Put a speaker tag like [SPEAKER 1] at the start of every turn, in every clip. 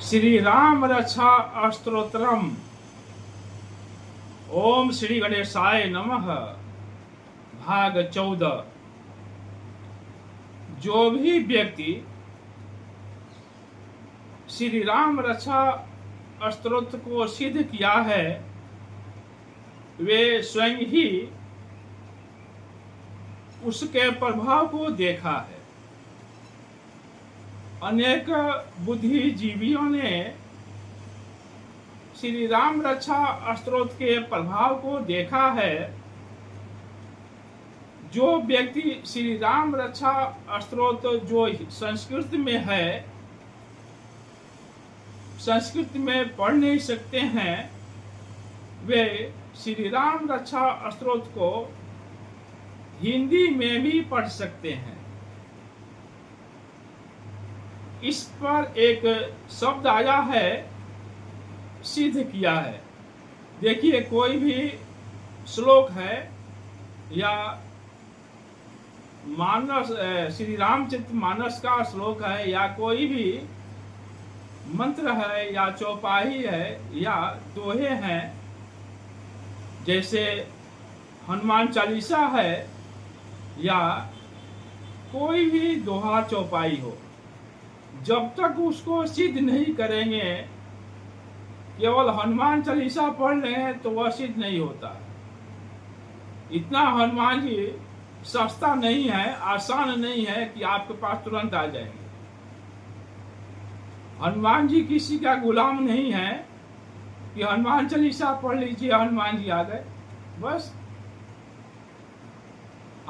[SPEAKER 1] श्री राम रक्षा स्तोत्रम। ओम श्री गणेशाय नमः। भाग 14। जो भी व्यक्ति श्री राम रक्षा स्तोत्र को सिद्ध किया है वे स्वयं ही उसके प्रभाव को देखा है। अनेक बुद्धिजीवियों ने श्री राम रक्षा स्तोत्र के प्रभाव को देखा है। जो व्यक्ति श्री राम रक्षा स्तोत्र जो संस्कृत में है, संस्कृत में पढ़ नहीं सकते हैं, वे श्री राम रक्षा स्तोत्र को हिंदी में भी पढ़ सकते हैं। इस पर एक शब्द आया है, सिद्ध किया है। देखिए, कोई भी श्लोक है या मानस श्री रामचरितमानस का श्लोक है या कोई भी मंत्र है या चौपाई है या दोहे हैं, जैसे हनुमान चालीसा है या कोई भी दोहा चौपाई हो, जब तक उसको सिद्ध नहीं करेंगे, केवल हनुमान चालीसा पढ़ लें तो वह सिद्ध नहीं होता। इतना हनुमान जी सस्ता नहीं है, आसान नहीं है कि आपके पास तुरंत आ जाएंगे। हनुमान जी किसी का गुलाम नहीं है कि हनुमान चालीसा पढ़ लीजिए हनुमान जी आ गए। बस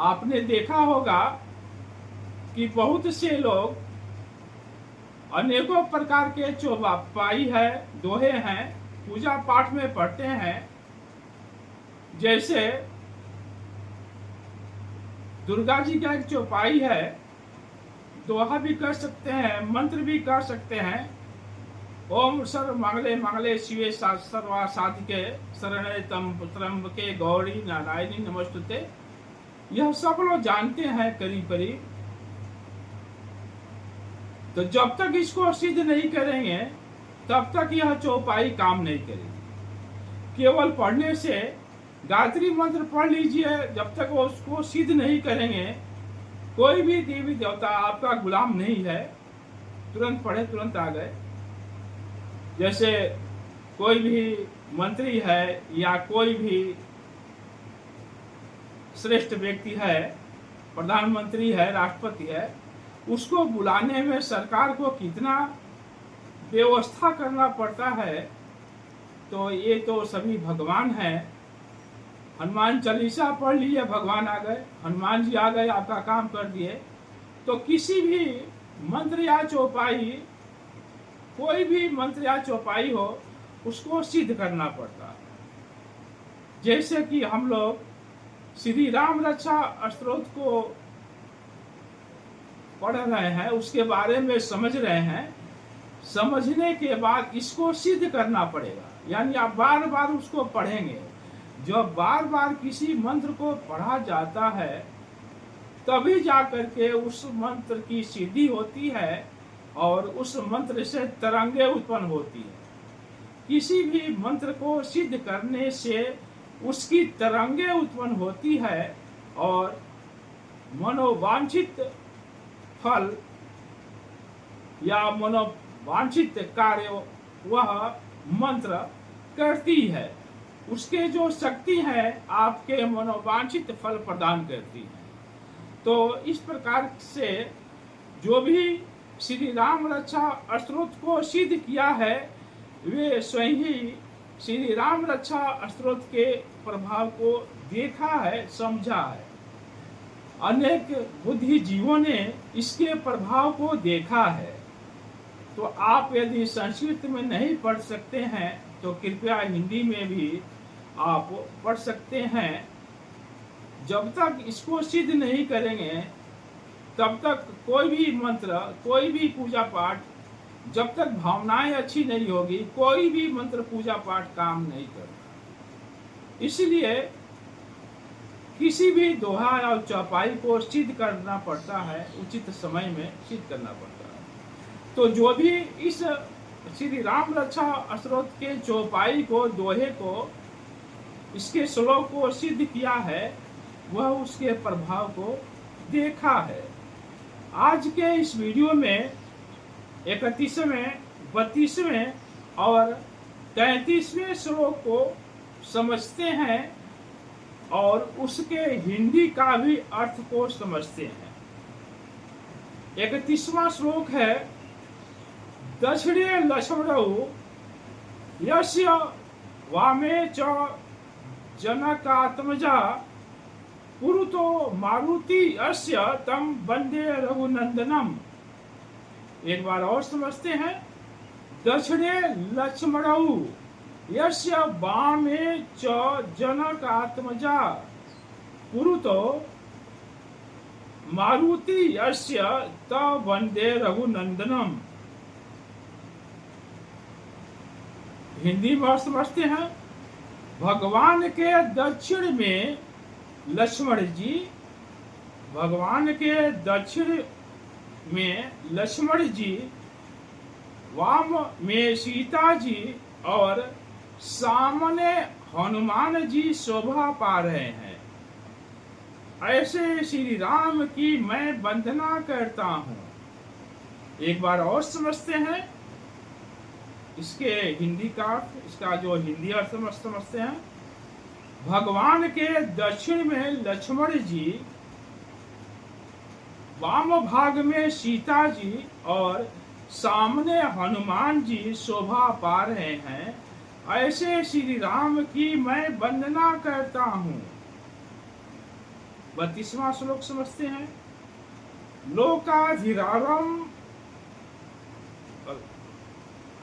[SPEAKER 1] आपने देखा होगा कि बहुत से लोग अनेकों प्रकार के चौपाई है, दोहे हैं, पूजा पाठ में पढ़ते हैं। जैसे दुर्गा जी का एक चौपाई है, दोहा भी कर सकते हैं, मंत्र भी कर सकते हैं। ओम सर्व मंगले मंगले शिवे सर्वा साधिके शरणे त्र्यंबके गौरी नारायणी नमस्तुते। यह सब लोग जानते हैं करीब करीब। तो जब तक इसको सिद्ध नहीं करेंगे तब तक यह चौपाई काम नहीं करेगी। केवल पढ़ने से गायत्री मंत्र पढ़ लीजिए, जब तक वो उसको सिद्ध नहीं करेंगे, कोई भी देवी देवता आपका गुलाम नहीं है। तुरंत पढ़े तुरंत आ गए। जैसे कोई भी मंत्री है या कोई भी श्रेष्ठ व्यक्ति है, प्रधानमंत्री है, राष्ट्रपति है, उसको बुलाने में सरकार को कितना व्यवस्था करना पड़ता है। तो ये तो सभी भगवान हैं। हनुमान चालीसा पढ़ लिए, भगवान आ गए, हनुमान जी आ गए, आपका काम कर दिए। तो किसी भी मंत्र या चौपाई, कोई भी मंत्र या चौपाई हो, उसको सिद्ध करना पड़ता है। जैसे कि हम लोग श्री राम रक्षा स्तोत्र को पढ़ रहे हैं, उसके बारे में समझ रहे हैं, समझने के बाद इसको सिद्ध करना पड़ेगा। यानी आप बार बार उसको पढ़ेंगे। जब बार बार किसी मंत्र को पढ़ा जाता है तभी जाकर के उस मंत्र की सिद्धि होती है और उस मंत्र से तरंगे उत्पन्न होती है। किसी भी मंत्र को सिद्ध करने से उसकी तरंगे उत्पन्न होती है और मनोवांछित फल या मनोवांछित कार्य वह मंत्र करती है। उसके जो शक्ति है आपके मनोवांछित फल प्रदान करती है। तो इस प्रकार से जो भी श्री राम रक्षा स्तोत्र को सिद्ध किया है वे स्वयं ही श्री राम रक्षा स्तोत्र के प्रभाव को देखा है, समझा है। अनेक बुद्धिजीवों ने इसके प्रभाव को देखा है। तो आप यदि संस्कृत में नहीं पढ़ सकते हैं तो कृपया हिंदी में भी आप पढ़ सकते हैं। जब तक इसको सिद्ध नहीं करेंगे तब तक कोई भी मंत्र, कोई भी पूजा पाठ, जब तक भावनाएं अच्छी नहीं होगी, कोई भी मंत्र पूजा पाठ काम नहीं करता। इसलिए किसी भी दोहा या चौपाई को सिद्ध करना पड़ता है, उचित समय में सिद्ध करना पड़ता है। तो जो भी इस श्री राम रक्षा स्तोत्र के चौपाई को, दोहे को, इसके श्लोक को सिद्ध किया है, वह उसके प्रभाव को देखा है। आज के इस वीडियो में 31वें, 32वें और 33वें श्लोक को समझते हैं और उसके हिंदी का भी अर्थ को समझते हैं। 31वां श्लोक है, दक्षिणे लक्ष्मणौ यस्य वामे च जनकात्मजा पुरुतो मारुति अस्य तम वंदे रघुनंदनम। एक बार और समझते हैं। दक्षिणे लक्ष्मणौ यस्य वामे च जनकात्मजा पुरुतो मारुति अस्य तम वंदे रघुनंदनम। हिंदी में समझते हैं। भगवान के दक्षिण में लक्ष्मण जी, भगवान के दक्षिण में लक्ष्मण जी, वाम में सीता जी और सामने हनुमान जी शोभा पा रहे हैं। ऐसे श्री राम की मैं वंदना करता हूँ। एक बार और समझते हैं इसके हिंदी का अर्थ, इसका जो हिंदी अर्थ समझते हैं। भगवान के दक्षिण में लक्ष्मण जी, वाम भाग में सीता जी और सामने हनुमान जी शोभा पा रहे हैं। ऐसे श्री राम की मैं वंदना करता हूँ। 32वां श्लोक समझते हैं। लोकाधिरारम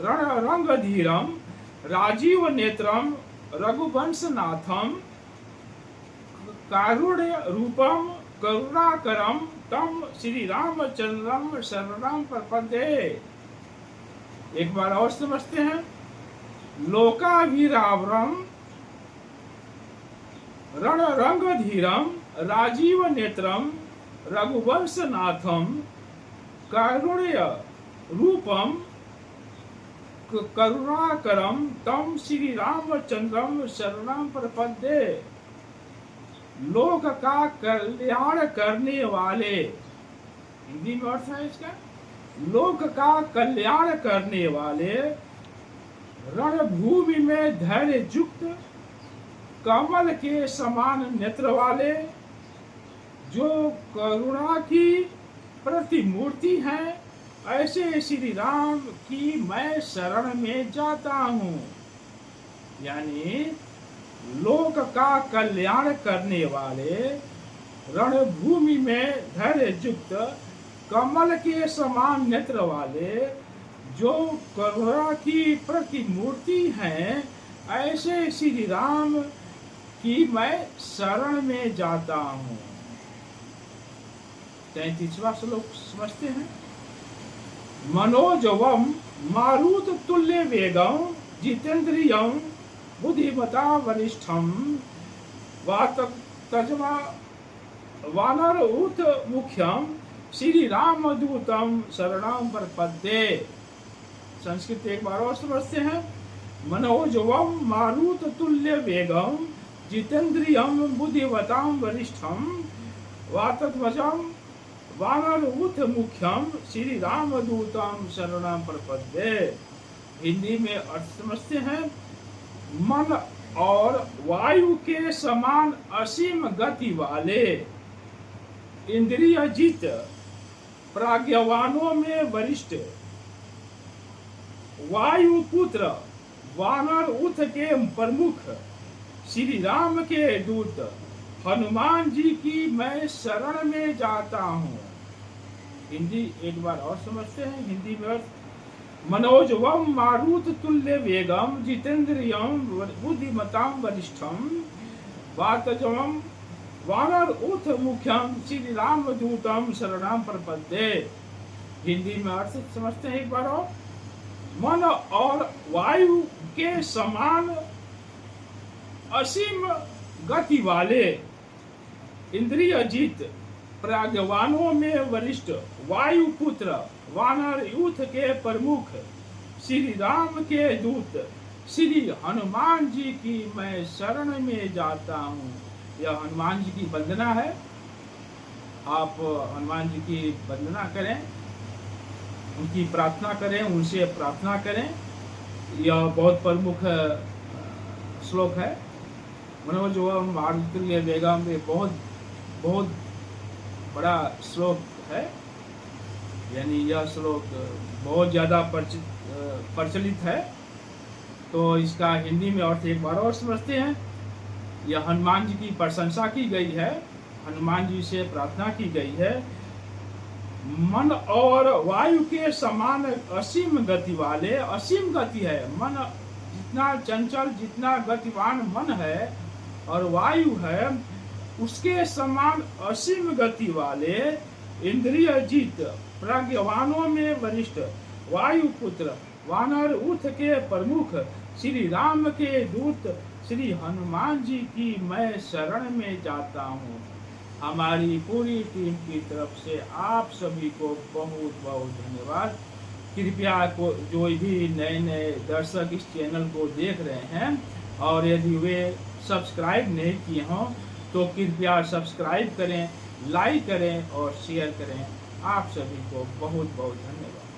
[SPEAKER 1] रणरंगधीरम राजीव नेत्रम रघुवंशनाथम कारुण्य रूपम करुणाकरम तम श्री रामचंद्रम शरणम प्रपद्ये। एक बार और समझते हैं। लोकाभिरावरम रणरंगधीरम राजीव नेत्रम रघुवंशनाथम कारुण्य रूपम करुणाकरम तम श्री रामचंद्रम शरणम प्रपद्ये। लोक का कल्याण करने वाले, हिंदी में अर्थ है इसका, लोक का कल्याण करने वाले, रणभूमि में धैर्य युक्त, कमल के समान नेत्र वाले, जो करुणा की प्रतिमूर्ति हैं, ऐसे श्री राम की मैं शरण में जाता हूँ। यानी लोक का कल्याण करने वाले, रणभूमि में धैर्य युक्त, कमल के समान नेत्र वाले, जो करुणा की प्रतिमूर्ति हैं, ऐसे श्री राम की मैं शरण में जाता हूँ। 33वां श्लोक समझते हैं। मनोजवम मारुत तुल्य वेगम जितेंद्रियम बुद्धिमता वरिष्ठम वातजमा वानरऊथ मुख्यम श्री राम दूतम शरणम प्रपद्ये। संस्कृत एक बार और समझते हैं। मनोजवम मारुत तुल्य वेगम जितेंद्रियम बुद्धिमताम वरिष्ठम वातध्वजम वानरऊथ मुख्यम श्री राम दूतम शरणम प्रपद्ये। हिंदी में अर्थ समझते हैं। मन और वायु के समान असीम गति वाले, इंद्रिय जित, प्राज्ञवानों में वरिष्ठ, वायु पुत्र, वानर उथ के प्रमुख, श्री राम के दूत हनुमान जी की मैं शरण में जाता हूँ। हिंदी एक बार और समझते हैं। हिंदी में अर्थ। मनोजवम मारुत तुल्य वेगम जितेंद्रियम बुद्धिमताम वरिष्ठम वातजवम वानर उथ मुख्यम श्री राम दूतम शरणम प्रपद्ये। हिंदी में अर्थ समझते हैं एक बार और। मन और वायु के समान असीम गति वाले, इंद्रिय जीत, प्राज्ञवानों में वरिष्ठ, वायु पुत्र, वानर यूथ के प्रमुख, श्री राम के दूत श्री हनुमान जी की मैं शरण में जाता हूँ। यह हनुमान जी की वंदना है। आप हनुमान जी की वंदना करें, उनकी प्रार्थना करें, उनसे प्रार्थना करें। यह बहुत प्रमुख श्लोक है। मनोजवम मारुतुल्य वेगम, ये बहुत बहुत बड़ा श्लोक है। यानी यह श्लोक बहुत ज़्यादा प्रचलित है। तो इसका हिंदी में अर्थ एक बार और समझते हैं। यह हनुमान जी की प्रशंसा की गई है, हनुमान जी से प्रार्थना की गई है। मन और वायु के समान असीम गति वाले, असीम गति है मन, जितना चंचल, जितना गतिवान मन है और वायु है, उसके समान असीम गति वाले, इंद्रिय जीत, प्रज्ञवानों में वरिष्ठ, वायुपुत्र, वानर ऊठ के प्रमुख, श्री राम के दूत श्री हनुमान जी की मैं शरण में जाता हूँ। हमारी पूरी टीम की तरफ से आप सभी को बहुत बहुत धन्यवाद। कृपया को जो भी नए नए दर्शक इस चैनल को देख रहे हैं और यदि वे सब्सक्राइब नहीं किए हों तो कृपया सब्सक्राइब करें, लाइक करें और शेयर करें। आप सभी को बहुत बहुत धन्यवाद।